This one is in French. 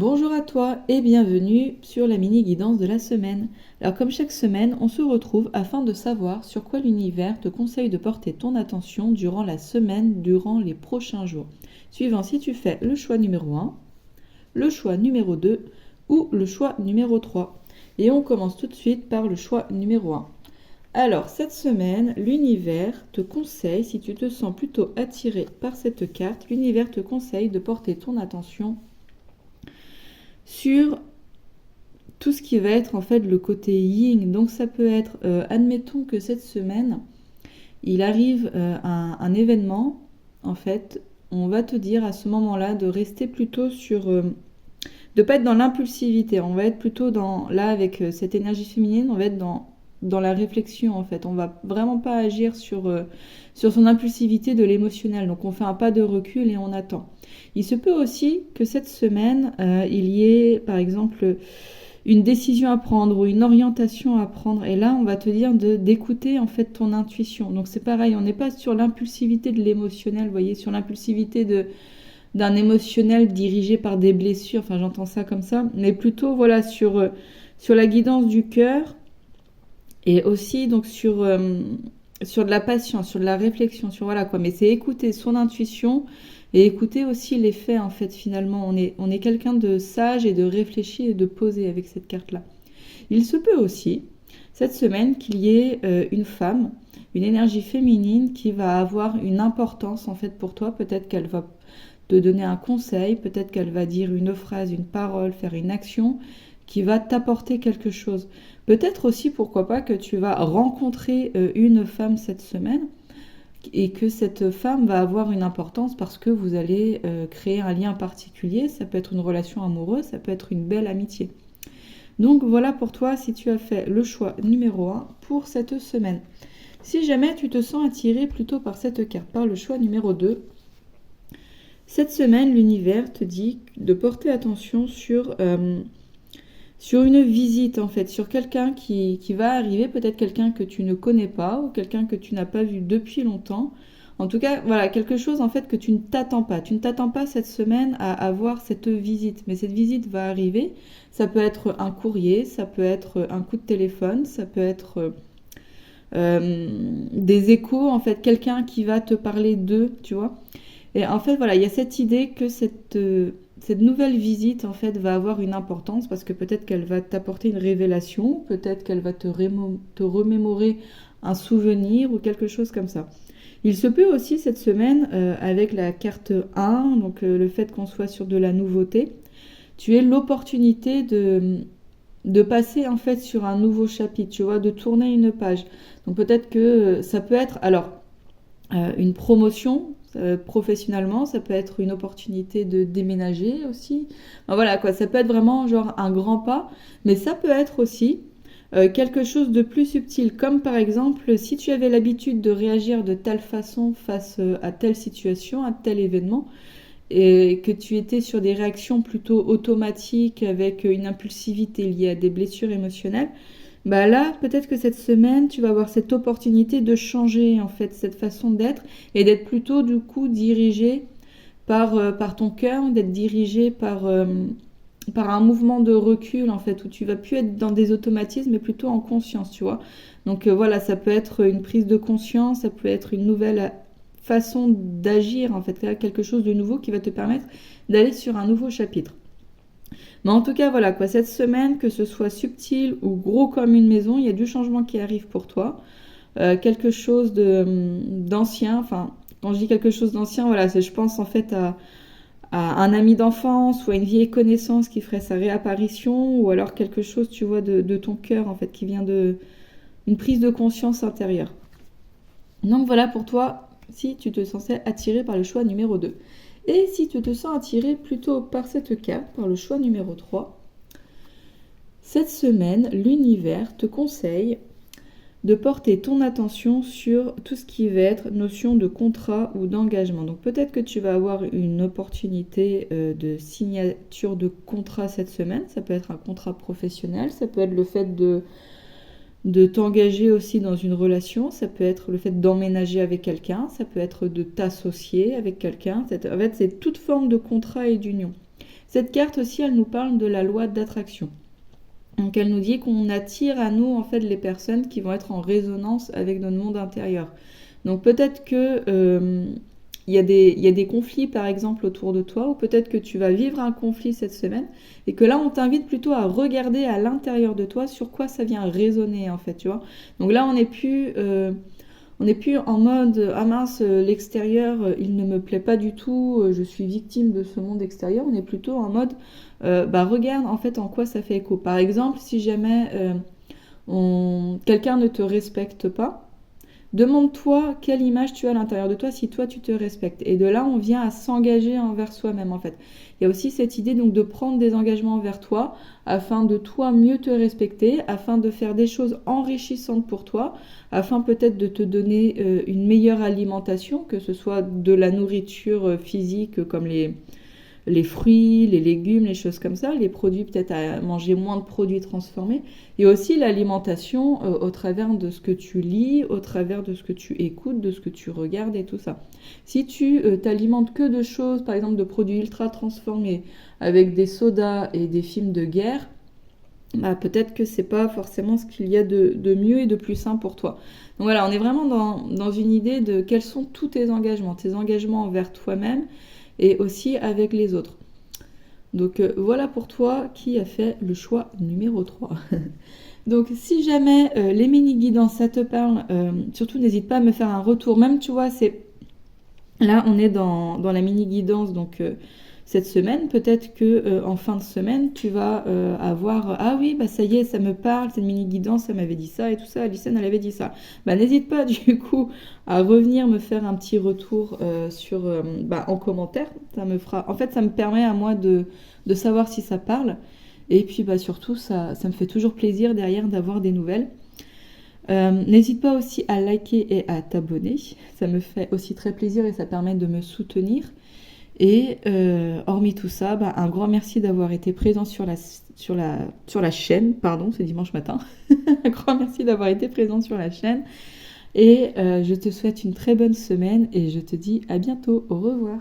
Bonjour à toi et bienvenue sur la mini-guidance de la semaine. Alors comme chaque semaine, on se retrouve afin de savoir sur quoi l'univers te conseille de porter ton attention durant la semaine, durant les prochains jours. Suivant si tu fais le choix numéro 1, le choix numéro 2 ou le choix numéro 3. Et on commence tout de suite par le choix numéro 1. Alors cette semaine, l'univers te conseille, si tu te sens plutôt attiré par cette carte, l'univers te conseille de porter ton attention sur tout ce qui va être en fait le côté yin. Donc ça peut être, admettons que cette semaine, il arrive un événement, en fait, on va te dire à ce moment-là de rester plutôt sur... de pas être dans l'impulsivité, on va être plutôt dans... Là, avec cette énergie féminine, on va être dans la réflexion, en fait. On va vraiment pas agir sur son impulsivité de l'émotionnel. Donc on fait un pas de recul et on attend. Il se peut aussi que cette semaine, il y ait, par exemple, une décision à prendre ou une orientation à prendre. Et là, on va te dire d'écouter, en fait, ton intuition. Donc c'est pareil, on n'est pas sur l'impulsivité de l'émotionnel, vous voyez, sur l'impulsivité d'un émotionnel dirigé par des blessures. Enfin, j'entends ça comme ça. Mais plutôt, voilà, sur la guidance du cœur et aussi, donc, sur de la patience, sur de la réflexion, sur voilà quoi. Mais c'est écouter son intuition et écouter aussi les faits, en fait, finalement. On est quelqu'un de sage et de réfléchi et de posé avec cette carte-là. Il se peut aussi, cette semaine, qu'il y ait une femme, une énergie féminine qui va avoir une importance, en fait, pour toi. Peut-être qu'elle va te donner un conseil, peut-être qu'elle va dire une phrase, une parole, faire une action qui va t'apporter quelque chose. Peut-être aussi, pourquoi pas, que tu vas rencontrer une femme cette semaine et que cette femme va avoir une importance parce que vous allez créer un lien particulier. Ça peut être une relation amoureuse, ça peut être une belle amitié. Donc voilà pour toi si tu as fait le choix numéro 1 pour cette semaine. Si jamais tu te sens attiré plutôt par cette carte, par le choix numéro 2, cette semaine, l'univers te dit de porter attention sur une visite, en fait, sur quelqu'un qui va arriver, peut-être quelqu'un que tu ne connais pas ou quelqu'un que tu n'as pas vu depuis longtemps. En tout cas, voilà, quelque chose, en fait, que tu ne t'attends pas. Tu ne t'attends pas cette semaine à avoir cette visite, mais cette visite va arriver. Ça peut être un courrier, ça peut être un coup de téléphone, ça peut être des échos, en fait, quelqu'un qui va te parler d'eux, tu vois. Et en fait, voilà, il y a cette idée que cette nouvelle visite, en fait, va avoir une importance parce que peut-être qu'elle va t'apporter une révélation, peut-être qu'elle va te remémorer un souvenir ou quelque chose comme ça. Il se peut aussi cette semaine, avec la carte 1, donc le fait qu'on soit sur de la nouveauté, tu aies l'opportunité de passer, en fait, sur un nouveau chapitre, tu vois, de tourner une page. Donc peut-être que ça peut être, alors, une promotion professionnellement, ça peut être une opportunité de déménager aussi. Enfin, voilà quoi, ça peut être vraiment genre un grand pas, mais ça peut être aussi quelque chose de plus subtil, comme par exemple si tu avais l'habitude de réagir de telle façon face à telle situation, à tel événement, et que tu étais sur des réactions plutôt automatiques avec une impulsivité liée à des blessures émotionnelles, bah là, peut-être que cette semaine, tu vas avoir cette opportunité de changer, en fait, cette façon d'être et d'être plutôt, du coup, dirigé par ton cœur, d'être dirigé par un mouvement de recul, en fait, où tu vas plus être dans des automatismes, mais plutôt en conscience, tu vois. Donc voilà, ça peut être une prise de conscience, ça peut être une nouvelle façon d'agir, en fait, quelque chose de nouveau qui va te permettre d'aller sur un nouveau chapitre. Mais en tout cas, voilà quoi, cette semaine, que ce soit subtil ou gros comme une maison, il y a du changement qui arrive pour toi. Quelque chose d'ancien, enfin, quand je dis quelque chose d'ancien, voilà, je pense en fait à un ami d'enfance ou à une vieille connaissance qui ferait sa réapparition, ou alors quelque chose, tu vois, de ton cœur, en fait, qui vient une prise de conscience intérieure. Donc voilà pour toi, si tu te sens attiré par le choix numéro 2. Et si tu te sens attiré plutôt par cette carte, par le choix numéro 3, cette semaine, l'univers te conseille de porter ton attention sur tout ce qui va être notion de contrat ou d'engagement. Donc peut-être que tu vas avoir une opportunité de signature de contrat cette semaine. Ça peut être un contrat professionnel, ça peut être le fait de t'engager aussi dans une relation, ça peut être le fait d'emménager avec quelqu'un, ça peut être de t'associer avec quelqu'un. En fait, c'est toute forme de contrat et d'union. Cette carte aussi, elle nous parle de la loi d'attraction. Donc elle nous dit qu'on attire à nous en fait les personnes qui vont être en résonance avec notre monde intérieur. Donc peut-être que il y a des conflits par exemple autour de toi, ou peut-être que tu vas vivre un conflit cette semaine, et que là on t'invite plutôt à regarder à l'intérieur de toi sur quoi ça vient résonner en fait, tu vois. Donc là on n'est plus en mode ah mince, l'extérieur il ne me plaît pas du tout, je suis victime de ce monde extérieur. On est plutôt en mode bah regarde en fait en quoi ça fait écho. Par exemple, si jamais quelqu'un ne te respecte pas, demande-toi quelle image tu as à l'intérieur de toi si toi tu te respectes. Et de là, on vient à s'engager envers soi-même en fait. Il y a aussi cette idée donc de prendre des engagements envers toi afin de toi mieux te respecter, afin de faire des choses enrichissantes pour toi, afin peut-être de te donner une meilleure alimentation, que ce soit de la nourriture physique comme les fruits, les légumes, les choses comme ça, les produits, peut-être à manger moins de produits transformés, et aussi l'alimentation au travers de ce que tu lis, au travers de ce que tu écoutes, de ce que tu regardes et tout ça. Si tu t'alimentes que de choses, par exemple de produits ultra transformés, avec des sodas et des films de guerre, bah, peut-être que c'est pas forcément ce qu'il y a de mieux et de plus sain pour toi. Donc voilà, on est vraiment dans une idée de quels sont tous tes engagements envers toi-même, et aussi avec les autres. Donc voilà pour toi qui a fait le choix numéro 3. Donc si jamais les mini-guidances ça te parle, surtout n'hésite pas à me faire un retour. Même tu vois, là on est dans la mini-guidance donc cette semaine. Peut-être que en fin de semaine tu vas avoir ah oui bah ça y est ça me parle, cette mini-guidance ça m'avait dit ça et tout ça, Alison elle avait dit ça. Bah n'hésite pas du coup à revenir me faire un petit retour en commentaire. Ça me permet à moi de savoir si ça parle. Et puis bah surtout ça me fait toujours plaisir derrière d'avoir des nouvelles. N'hésite pas aussi à liker et à t'abonner. Ça me fait aussi très plaisir et ça permet de me soutenir. Et hormis tout ça, bah, un grand merci d'avoir été présent sur la chaîne. Pardon, c'est dimanche matin. Un grand merci d'avoir été présent sur la chaîne. Et je te souhaite une très bonne semaine et je te dis à bientôt. Au revoir.